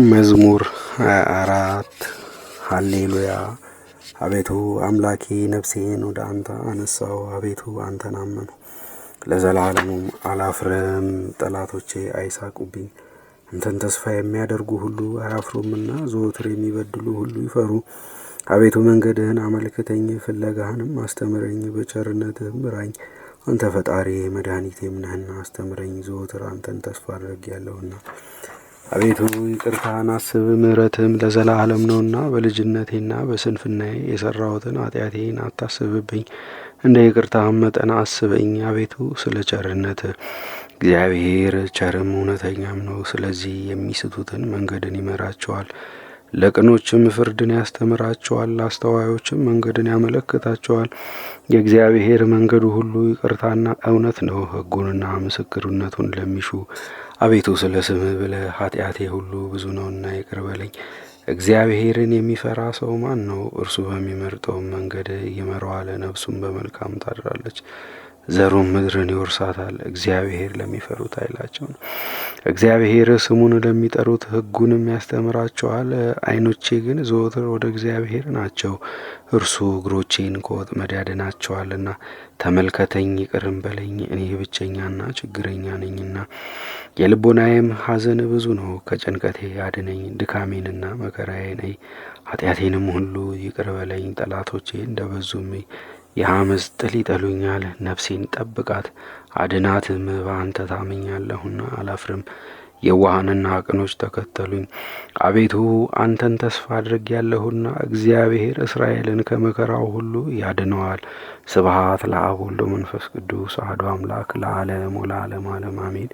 መዝሙር 24 ሃሌሉያ። አቤቱ አምላኬ ነፍሴን ወደ አንተ አነሳው። አቤቱ አንተን አመንሁ ለዘላለሙም አላፍርም። ጠላቶቼ አይሳቁብኝ። አንተን ተስፋ የሚያደርጉ ሁሉ አያፍሩምና ዘወትር የሚበድሉ ሁሉ ይፈሩ። አቤቱ መንገድህን አመልክተኝ፣ ፍለጋህንም አስተምረኝ፣ በቸርነትህም ምራኝ። አንተ ፈጣሪ መድኃኒቴም ነህና አስተምረኝ። ዘወትር አንተን ተስፋ አድርጌአለሁና። አቤቱ ይቅርታህን አስብ፣ ምሕረትህም ለዘላለም ነውና። በልጅነቴና በስንፍናዬ የሠራሁትን ኃጢአቴን አታስብብኝ። እንደ ይቅርታህም መጠን አስበኝ። አቤቱ ስለ ቸርነትህ እግዚአብሔር ቸርም እውነተኛም ነው። ስለዚህ የሚስቱትን መንገድን ይመራቸዋል፣ ለቅኖችም ፍርድን ያስተምራቸዋል፣ ለአስተዋዮችም መንገድን ያመለክታቸዋል። የእግዚአብሔር መንገዱ ሁሉ ይቅርታና እውነት ነው፣ ሕጉንና ምስክርነቱን ለሚሹ። አቤቱ ስለ ስምህ ብለህ ኃጢአቴ ሁሉ ብዙ ነውና ይቅር በለኝ። እግዚአብሔርን የሚፈራ ሰው ማን ነው? እርሱ በሚመርጠውም መንገድ ይመራዋል፣ ነፍሱም በመልካም ታድራለች፣ ዘሩም ምድርን ይወርሳታል። እግዚአብሔር ለሚፈሩት ኃይላቸው ነው፣ እግዚአብሔር ስሙን ለሚጠሩት ሕጉንም ያስተምራቸዋል። ዓይኖቼ ግን ዘወትር ወደ እግዚአብሔር ናቸው፣ እርሱ እግሮቼን ከወጥመድ ያድናቸዋልና። ተመልከተኝ ይቅርም በለኝ፣ እኔ ብቸኛና ችግረኛ ነኝና፣ የልቦናዬም ሐዘን ብዙ ነው። ከጭንቀቴ አድነኝ፣ ድካሜንና መከራዬን እይ፣ ኃጢአቴንም ሁሉ ይቅር በለኝ። ጠላቶቼ እንደበዙም የሐመፅ ጥል ይጠሉኛል። ነፍሴን ጠብቃት አድናትም፣ በአንተ ታምኛለሁና አላፍርም። የዋሃንና ቅኖች ተከተሉኝ። አቤቱ አንተን ተስፋ አድርጌአለሁና፣ እግዚአብሔር እስራኤልን ከመከራው ሁሉ ያድነዋል። ስብሐት ለአብ ወወልድ ወመንፈስ ቅዱስ አሐዱ አምላክ ለዓለሙ ለዓለመ ዓለም አሜን።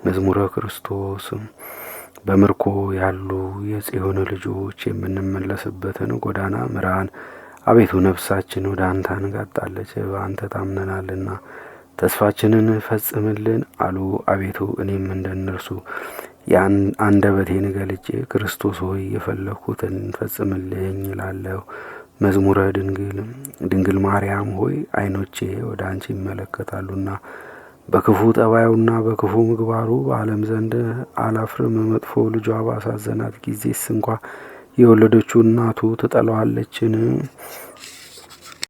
መዝሙረ ክርስቶስ። በምርኮ ያሉ የጽዮን ልጆች የምንመለስበትን ጎዳና ምራን። አቤቱ ነፍሳችን ወደ አንተ አንጋጣለች፣ በአንተ ታምነናልና ተስፋችንን ፈጽምልን አሉ። አቤቱ እኔም እንደ እነርሱ አንደበቴን ገልጬ ክርስቶስ ሆይ የፈለግሁትን ፈጽምልኝ እላለሁ። መዝሙረ ድንግል ማርያም ሆይ ዓይኖቼ ወደ አንቺ ይመለከታሉና፣ በክፉ ጠባዩና በክፉ ምግባሩ በዓለም ዘንድ አላፍርም። መጥፎ ልጇ ባሳዘናት ጊዜስ እንኳ የወለደችው እናቱ ትጠላዋለችን?